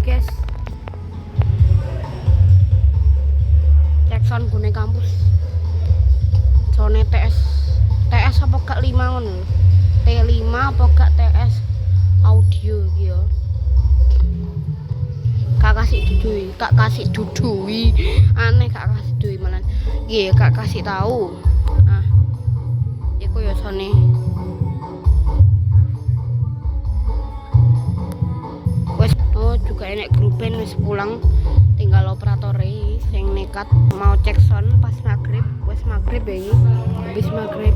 guys. Cek sound gune kampus. Sound TS apa gak 5 ngono. T5 apa gak TS audio iki ya. Kak kasih dudui. Aneh kak kasih dudui malah. Iya, kak kasih tahu. Nah. Iku ya sone. Wes juga enek grup band wis pulang, tinggal operatore sing nekat mau cek sound pas maghrib. Wes maghrib ya ini, habis maghrib.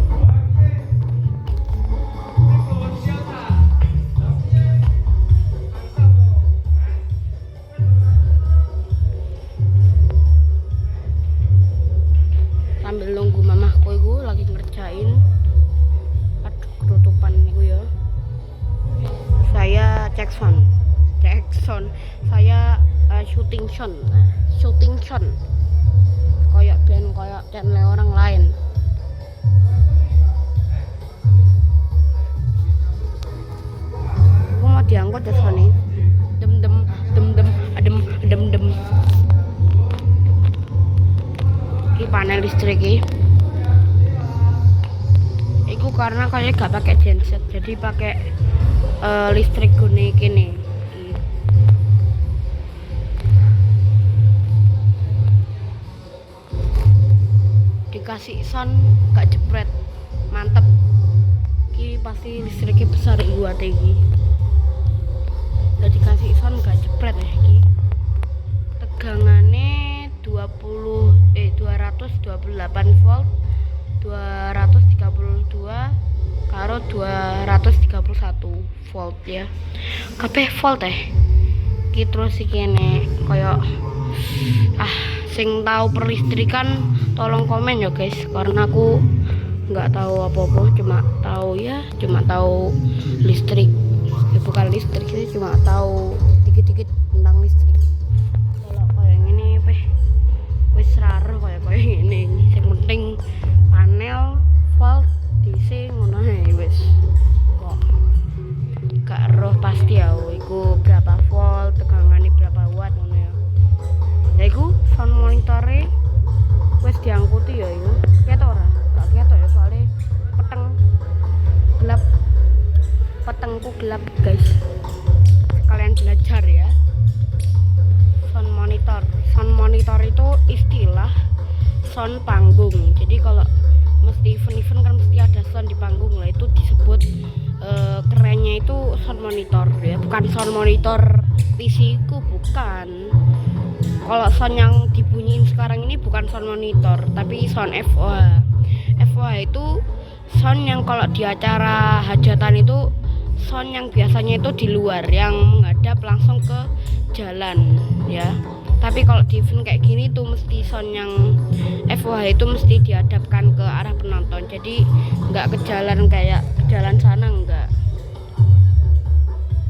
Sambil nunggu mamahku iku lagi ngerjain. Aduh, ketutupan niku ya. Saya cek sound. Saya shooting sound. Kayak band kayak channel orang lain. Aku mau diangkut ya sound dem. Ini panel listrik ini. Iku karena kayak gak pakai genset, jadi pakai listrik gune kene. Dikasih sound gak jepret, mantep. Ki pasti listriknya besar iku ate iki. Jadi dikasih sound gak jepret ya iki. Tegangane 228 volt, 232 karo 231 volt ya. Kabeh volt Ki terus iki nek koyo sing tahu perlistrikan tolong komen ya guys, karena aku nggak tahu apa-apa, cuma tahu listrik ya, bukan listrik sih, cuma tahu dikit-dikit tentang listrik. Kalau kayak gini wis raro kayak gini, sing penting panel volt DC ngono ae wis. Kok gak roh pasti ya iku berapa volt, tegangane berapa watt ngono ya. Ya iku sound monitore wis diangkuti ya iku. Ketok ora? Gak ketok ya soalnya petengku gelap guys. Kalian belajar ya. Sound monitor itu istilah sound panggung. Jadi kalau mesti event kan mesti ada sound di panggung lah, itu disebut kerennya itu sound monitor ya, bukan sound monitor PC ku, bukan. Kalau sound yang dibunyiin sekarang ini bukan sound monitor, tapi sound FOH. FOH itu sound yang kalau di acara hajatan itu sound yang biasanya itu di luar, yang menghadap langsung ke jalan ya. Tapi kalau di event kayak gini tuh mesti sound yang FOH itu mesti dihadapkan ke arah penonton, jadi nggak ke jalan kayak ke jalan sana, enggak.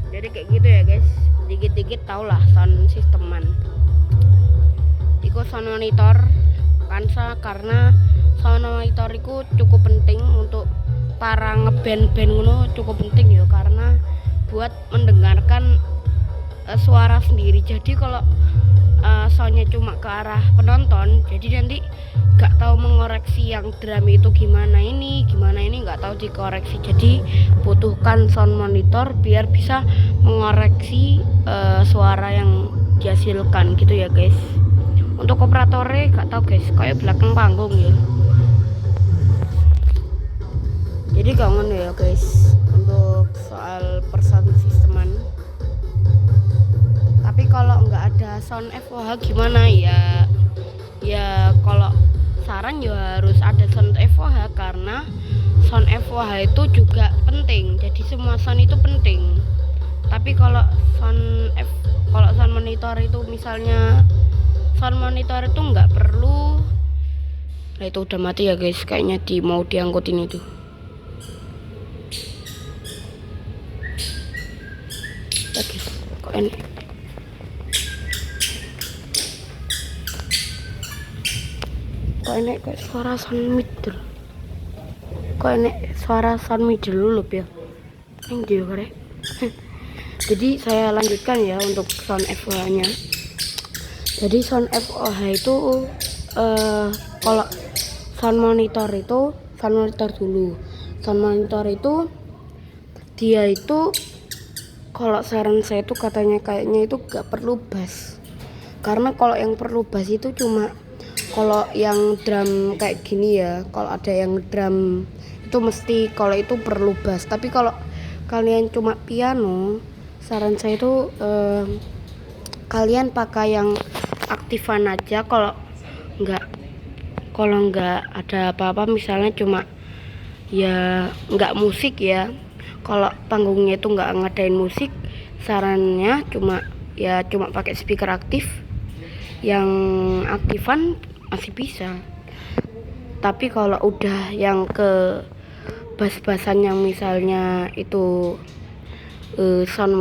Jadi kayak gitu ya guys, dikit-dikit tau lah sound sisteman. Iku sound monitor kansa, karena sound monitor itu cukup penting untuk para ngeband-band ngono, cukup penting ya, karena buat mendengarkan suara sendiri. Jadi kalau soundnya cuma ke arah penonton, jadi nanti gak tahu mengoreksi yang drum itu gimana ini nggak tahu dikoreksi. Jadi butuhkan sound monitor biar bisa mengoreksi suara yang dihasilkan gitu ya guys. Untuk operatornya gak tahu guys, kayak belakang panggung ya. Jadi gak ngono ya guys untuk soal sound sisteman. Tapi kalau nggak ada sound FOH gimana ya? Ya kalau saran ya harus ada sound FOH, karena sound FOH itu juga penting. Jadi semua sound itu penting. Tapi kalau sound monitor itu misalnya sound monitor itu nggak perlu. Nah itu udah mati ya guys, kayaknya mau diangkutin itu. Oke, kok enak. Kok enak kayak suara sound middle. Kok enak suara sound middle dulu ya. Yang dia kare. Jadi saya lanjutkan ya untuk sound FOH nya. Jadi sound FOH itu kalau sound monitor dulu. Sound monitor itu dia itu kalau saran saya itu katanya kayaknya itu gak perlu bass. Karena kalau yang perlu bass itu cuma kalau yang drum kayak gini ya. Kalau ada yang drum itu mesti kalau itu perlu bass. Tapi kalau kalian cuma piano, saran saya itu kalian pakai yang aktifan aja. Kalau nggak ada apa-apa, misalnya cuma ya nggak musik ya, kalau panggungnya itu nggak ngadain musik, sarannya cuma pakai speaker aktif. Yang aktifan masih bisa, tapi kalau udah yang ke bass-bassan yang misalnya itu sound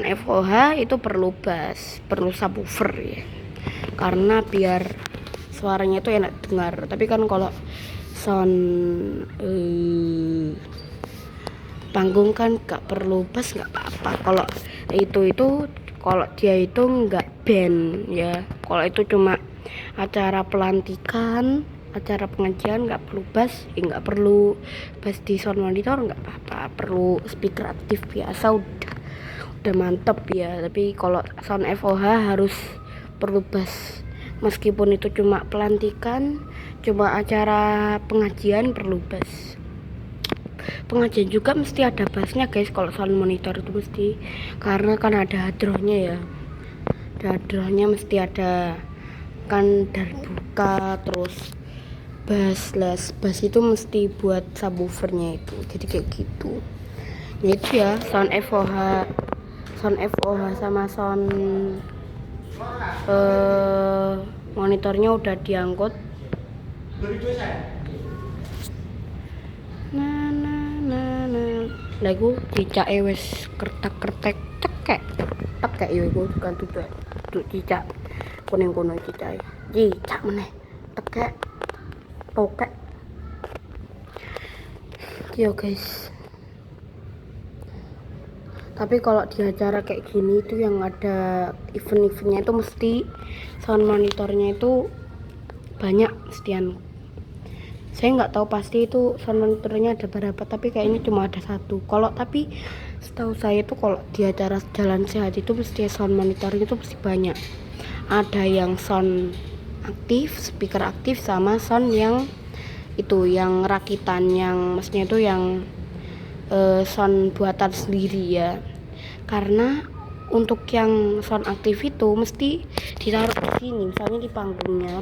FOH itu perlu bass, perlu subwoofer ya, karena biar suaranya itu enak dengar. Tapi kan kalau sound panggung kan gak perlu bass, gak apa-apa. Kalau kalau dia itu nggak band ya, kalau itu cuma acara pelantikan, acara pengajian, nggak perlu bass, nggak perlu bass di sound monitor, nggak apa-apa, perlu speaker aktif biasa udah mantep ya. Tapi kalau sound FOH harus perlu bass, meskipun itu cuma pelantikan, cuma acara pengajian perlu bass. Pengajian juga mesti ada bassnya guys, kalau sound monitor itu mesti, karena kan ada hadrohnya ya, mesti ada kan darbuka, terus bass itu mesti buat subwoofernya itu, jadi kayak gitu. Nah itu ya sound FOH sama sound monitornya udah diangkut. Lagu cicak wes kertek cekek yo iku kan duduk cicak kuning kono cicak meneh tekek tokek yo guys. Tapi kalau di acara kayak gini itu yang ada event-eventnya itu mesti sound monitornya itu banyak mestian. Saya nggak tahu pasti itu sound monitornya ada berapa, tapi kayaknya cuma ada satu. Tapi setahu saya itu kalau di acara jalan sehat itu mesti sound monitornya itu mesti banyak. Ada yang sound aktif, speaker aktif, sama sound yang itu yang rakitan, yang maksudnya itu yang sound buatan sendiri ya. Karena untuk yang sound aktif itu mesti ditaruh di sini, misalnya di panggungnya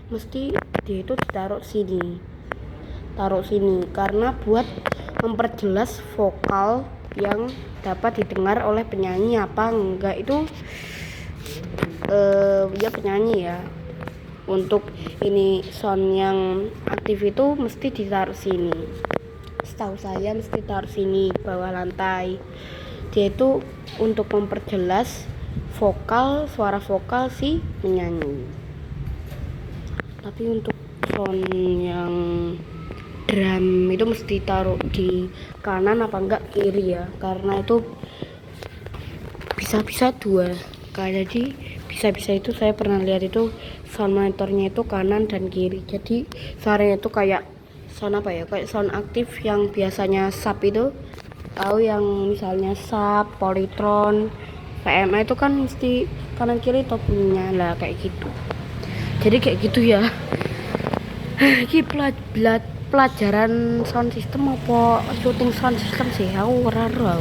mesti dia itu taruh sini, karena buat memperjelas vokal yang dapat didengar oleh penyanyi apa enggak itu ya penyanyi ya. Untuk ini sound yang aktif itu mesti ditaruh sini, setahu saya mesti taruh sini bawah lantai. Dia itu untuk memperjelas suara vokal si penyanyi. Tapi untuk sound yang drum itu mesti taruh di kanan apa enggak kiri ya, karena itu bisa dua. Jadi bisa itu saya pernah lihat itu sound monitornya itu kanan dan kiri, jadi suaranya itu kayak sound apa ya, kayak sound aktif yang biasanya sub itu, tahu yang misalnya sub, polytron, PMA itu kan mesti kanan kiri topinya lah, kayak gitu. Jadi kayak gitu ya. Ini pelajaran sound system apa syuting sound system sih, aku ora ero.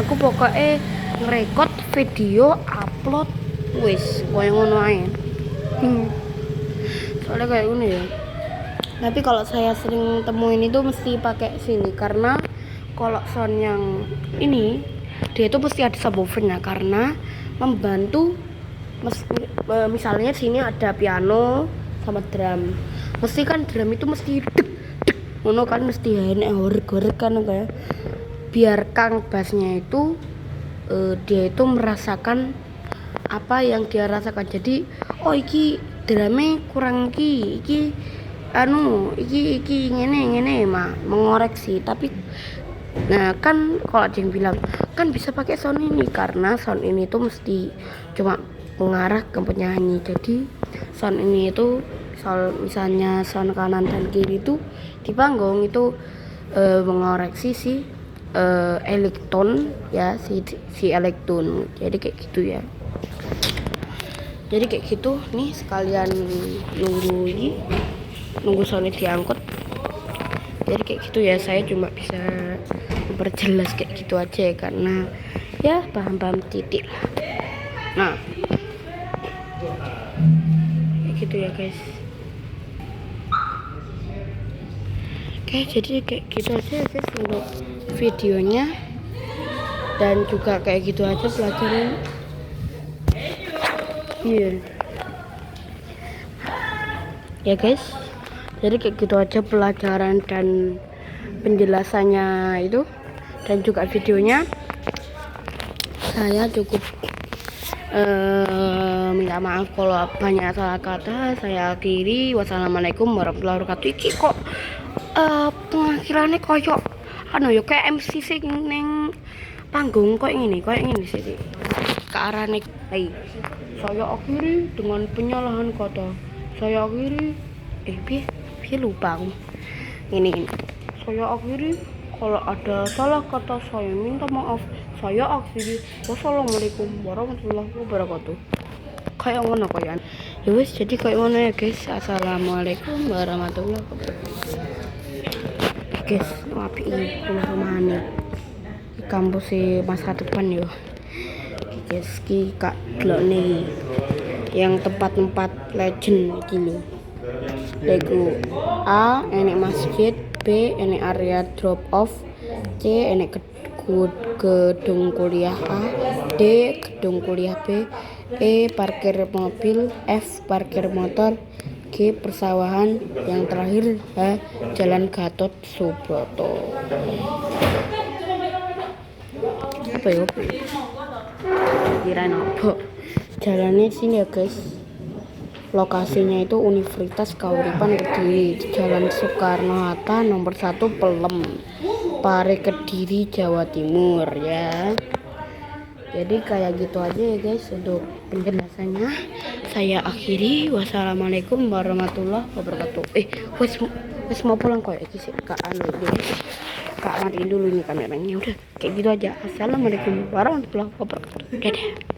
Aku pokoknya ngerekod video, upload, wis koyo ngono ae. Soalnya kayak gini ya. Tapi kalau saya sering temuin itu mesti pakai sini, karena kalau sound yang ini dia itu mesti ada subwoofernya, karena membantu. Misalnya sini ada piano sama drum, mesti kan drum itu mesti dek ngono kan, mesti enek horeg-horeg kan, kayak biar kang bassnya itu dia itu merasakan apa yang dia rasakan. Jadi oh iki drumnya kurang iki iki ngene mah mengoreksi, tapi nah kan kalau ada yang bilang kan bisa pakai sound ini karena sound ini tuh mesti cuma mengarah ke penyanyi. Jadi sound ini itu misalnya sound kanan dan kiri itu di panggung itu mengoreksi si elektron ya, si elektron. Jadi kayak gitu ya. Jadi kayak gitu nih, sekalian nunggu soundnya diangkut. Jadi kayak gitu ya, saya cuma bisa memperjelas kayak gitu aja ya, karena ya paham-paham titik lah. Nah kayak gitu ya guys. Oke, jadi kayak gitu aja ya guys untuk videonya, dan juga kayak gitu aja pelajaran. Ya guys, jadi kayak gitu aja pelajaran dan penjelasannya itu, dan juga videonya. Saya cukup minta maaf kalau banyak salah kata. Saya akhiri, wassalamualaikum warahmatullahi wabarakatuh. Iki kok pengakhirannya koyok ya kayak MC sing neng panggung kok ini sih ke arah nek. Saya akhiri dengan penyalahan kata. Saya akhiri piye lupa aku. Ini saya akhiri, kalau ada salah kata saya minta maaf. Saya akhiri, wassalamualaikum warahmatullahi wabarakatuh. Kayak ngono koyan. Ya wis, jadi kayak ngono ya guys. Assalamualaikum warahmatullahi wabarakatuh. Guys, wapi rumahane di kampus masa depan yo. Guys, ki kak delokne yang tempat-tempat legend iki lho. Lego A enek masjid, B enek area drop off, C enek gedung kuliah A, D gedung kuliah B, E parkir mobil, F parkir motor, G persawahan, yang terakhir H Jalan Gatot Subroto. Apa ya? Kira apa? Jalannya sini ya guys. Lokasinya itu Universitas Kauripan Kediri, Jalan Soekarno-Hatta nomor 1 Pelem, Pare Kediri, Jawa Timur ya. Jadi kayak gitu aja ya guys untuk penjelasannya. Saya akhiri, wassalamualaikum warahmatullahi wabarakatuh. Wes mau pulang kok ya sih Kak Kak matiin dulu nih kameranya. Udah kayak gitu aja. Assalamualaikum warahmatullahi wabarakatuh. Dadah.